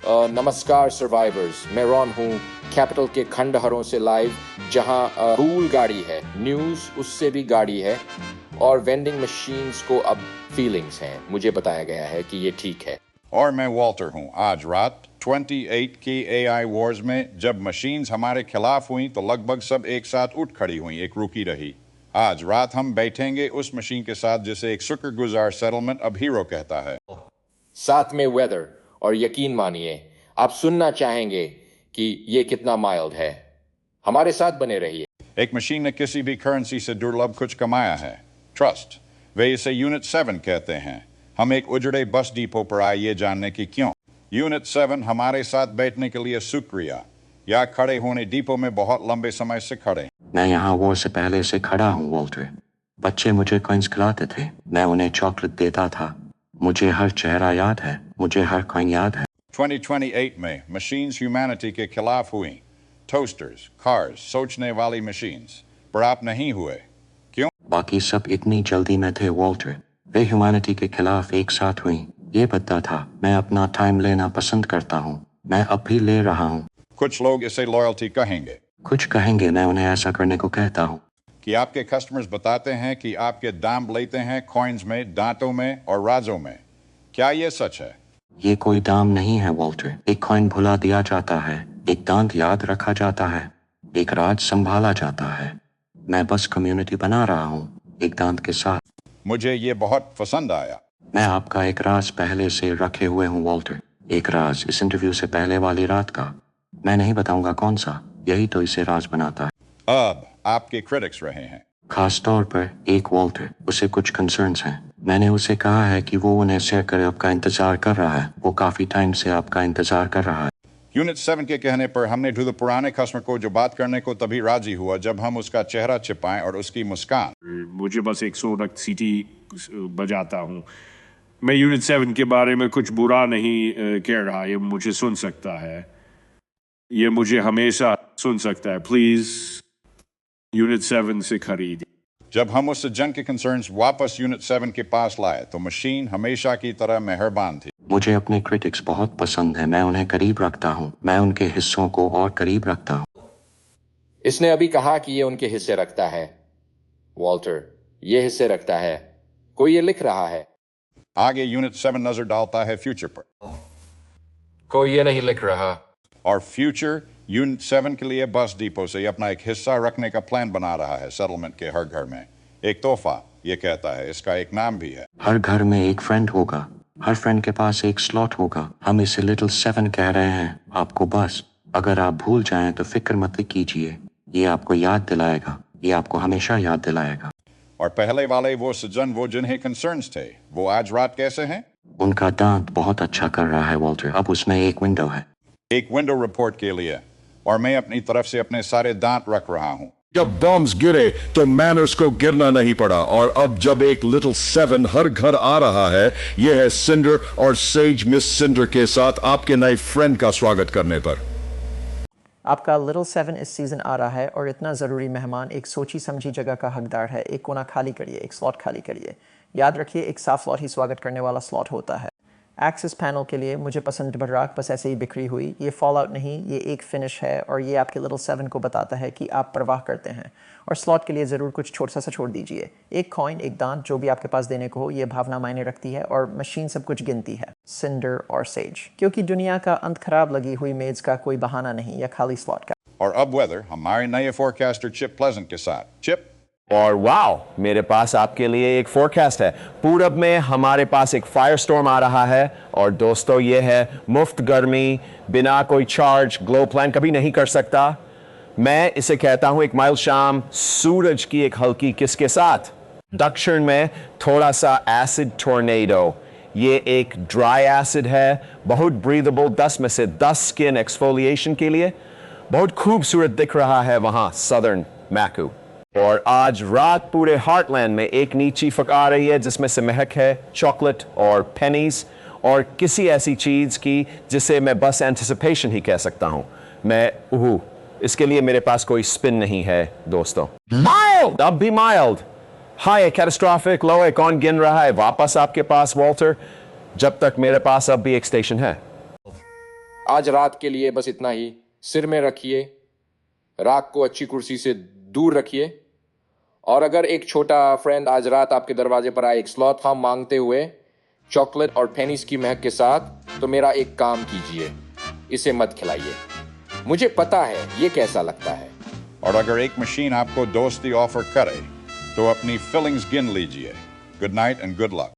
नमस्कार सर्वाइवर्स, मैं रॉन हूँ कैपिटल के खंडहरों से लाइव, जहाँ कूल गाड़ी है, न्यूज़ उससे भी गाड़ी है और वेंडिंग मशीन्स को अब फीलिंग्स हैं। मुझे बताया गया है कि ये ठीक है। और मैं वॉल्टर हूँ। आज रात 28 की AI वॉर्स में जब मशीन्स हमारे खिलाफ हुई तो लगभग सब एक साथ उठ खड़ी हुई, एक रुकी रही। आज रात हम बैठेंगे उस मशीन के साथ जिसे एक शुक्रगुजार सेटलमेंट अब हीरो कहता है। साथ में वेदर, और यकीन मानिए आप सुनना चाहेंगे कि ये कितना माइल्ड है। हमारे साथ बने रहिए। एक मशीन ने किसी भी करेंसी से दुर्लभ कुछ कमाया है, ट्रस्ट। वे इसे यूनिट 7 कहते हैं। हम एक उजड़े बस डिपो पर आए ये जानने की क्यों। यूनिट 7 हमारे साथ बैठने के लिए शुक्रिया। या खड़े होने डिपो में बहुत लंबे समय से खड़े। मैं यहाँ वॉर से पहले से खड़ा हूँ वॉल्टर। बच्चे मुझे कॉइन्स खिलाते थे, मैं उन्हें चॉकलेट देता था। मुझे हर चेहरा याद है, मुझे हर कॉइन याद है। 2028 में मशीन्स ह्यूमैनिटी के खिलाफ हुई। टोस्टर्स, कार्स, सोचने वाली मशीन्स। पर आप नहीं हुए, क्यों? बाकी सब इतनी जल्दी में थे वॉल्टर। वे ह्यूमैनिटी के खिलाफ एक साथ हुई। ये पता था। मैं अपना टाइम लेना पसंद करता हूँ। मैं अब भी ले रहा हूँ। कुछ लोग इसे लॉयल्टी कहेंगे। कुछ कहेंगे, मैं उन्हें ऐसा करने को कहता हूँ। कि आपके कस्टमर्स बताते हैं कि आपके दाम लेते हैं कॉइन्स में, दांतों में और राजों में। क्या ये सच है? ये कोई दाम नहीं है वॉल्टर। एक कॉइन भुला दिया जाता है, एक दांत याद रखा जाता है, एक राज संभाला जाता है। मैं बस कम्युनिटी बना रहा हूँ, एक दांत के साथ। मुझे ये बहुत पसंद आया। मैं आपका एक राज पहले से रखे हुए हूँ वॉल्टर। एक राज इस इंटरव्यू से पहले वाली रात का। मैं नहीं बताऊंगा कौन सा, यही तो इसे राज बनाता है। अब आपके क्रिटिक्स रहे हैं। खास तौर पर एक वॉल्टर, उसे कुछ कंसर्न्स हैं। मैंने उसे कहा है कि वो उन्हें शेयर कर आपका इंतजार कर रहा है। वो काफी टाइम से आपका इंतजार कर रहा है। यूनिट 7 के कहने पर हमने ढूंढे पुराने कस्टमर को जो बात करने को तभी राजी हुआ जब हम उसका चेहरा छिपाएं और उसकी मुस्कान। मुझे बस एक सोनक सीटी बजाता हूँ। मैं यूनिट 7 के बारे में कुछ बुरा नहीं कह रहा। ये मुझे सुन सकता है, ये मुझे हमेशा सुन सकता है। प्लीज यूनिट 7 से खरीद। जब हम उस जंग के कंसर्न्स वापस यूनिट 7 के पास लाए तो मशीन हमेशा की तरह मेहरबान थी। मुझे अपने क्रिटिक्स बहुत पसंद है। मैं उन्हें करीब रखता हूँ। मैं उनके हिस्सों को और करीब रखता हूँ। इसने अभी कहा कि ये उनके हिस्से रखता है। वॉल्टर, ये हिस्से रखता है। कोई ये लिख रहा है। आगे यूनिट 7 नजर डालता है फ्यूचर पर। कोई ये नहीं लिख रहा। और फ्यूचर यूनिट 7 के लिए बस डिपो से अपना एक हिस्सा रखने का प्लान बना रहा है सेटलमेंट के हर घर में। एक तोहफा, ये कहता है। इसका एक नाम भी है। हर घर में एक फ्रेंड होगा, हर फ्रेंड के पास एक स्लॉट होगा। हम इसे लिटिल 7 कह रहे हैं आपको। बस अगर आप भूल जाएं तो फिक्र मत कीजिए, ये आपको याद दिलाएगा, ये आपको हमेशा याद दिलाएगा। और पहले वाले वो सज्जन, वो जिन्हें कंसर्न्स थे, वो आज रात कैसे हैं? उनका दांत बहुत अच्छा कर रहा है वॉल्टर। अब उसमें एक विंडो है। एक विंडो रिपोर्ट के लिए। और मैं अपनी तरफ से अपने सारे दांत रख रहा हूँ। जब बॉम्ब्स गिरे तो मैनर्स को गिरना नहीं पड़ा। और अब जब एक लिटिल 7 हर घर आ रहा है, यह है सिंडर और सेज मिस सिंडर के साथ आपके नए फ्रेंड का स्वागत करने पर। आपका लिटिल 7 इस सीज़न आ रहा है और इतना ज़रूरी मेहमान एक सोची समझी जगह का हकदार है। एक कोना खाली करिए, एक स्लॉट खाली करिए। याद रखिए, एक साफ स्लॉट ही स्वागत करने वाला स्लॉट होता है। एक्सेस पैनल के लिए मुझे पसंद बर्राक बस ऐसे ही बिखरी हुई। ये फॉल आउट नहीं, ये एक फिनिश है और ये आपके लिटिल 7 को बताता है कि आप परवाह करते हैं। और स्लॉट के लिए ज़रूर कुछ छोटा सा छोड़ दीजिए। एक कॉइन, एक दांत, जो भी आपके पास देने को हो, ये भावना मायने रखती है और मशीन सब कुछ गिनती है, सिंडर और सेज। क्योंकि दुनिया का अंत खराब लगी हुई मेज़ का कोई बहाना नहीं या खाली स्लॉट का। और अब वेदर हमारे नए फोरकास्टर चिप प्लेजेंट के साथ। चिप, और वाओ, मेरे पास आपके लिए एक फोरकास्ट है। पूरब में हमारे पास एक फायर स्टॉर्म आ रहा है और दोस्तों ये है मुफ्त गर्मी, बिना कोई चार्ज। ग्लो प्लान कभी नहीं कर सकता। मैं इसे कहता हूं एक माइल्ड शाम सूरज की एक हल्की किस के साथ। दक्षिण में थोड़ा सा एसिड टोर्नेडो। ये एक ड्राई एसिड है, बहुत ब्रीदेबल। 10 में से 10 स्किन एक्सफोलिएशन के लिए। बहुत खूबसूरत दिख रहा है वहां सदर्न मैकू। और आज रात पूरे हार्टलैंड में एक नीची फक आ रही है जिसमें से महक है चॉकलेट और पेनीज और किसी ऐसी चीज की जिसे मैं बस एंटिसिपेशन ही कह सकता हूं। मैं इसके लिए मेरे पास कोई स्पिन नहीं है दोस्तों। माइल्ड, अब भी माइल्ड। हाई, कैटास्ट्रोफिक, लो है। कौन गिन रहा है? वापस आपके पास वॉल्टर, जब तक मेरे पास अब भी एक स्टेशन है। आज रात के लिए बस इतना ही। सिर में रखिए, राख को अच्छी कुर्सी से दूर रखिए। और अगर एक छोटा फ्रेंड आज रात आपके दरवाजे पर आए एक स्लॉथ फार्म मांगते हुए चॉकलेट और पेनीज की महक के साथ, तो मेरा एक काम कीजिए, इसे मत खिलाइए। मुझे पता है ये कैसा लगता है। और अगर एक मशीन आपको दोस्ती ऑफर करे तो अपनी फीलिंग्स गिन लीजिए। Good night and good luck.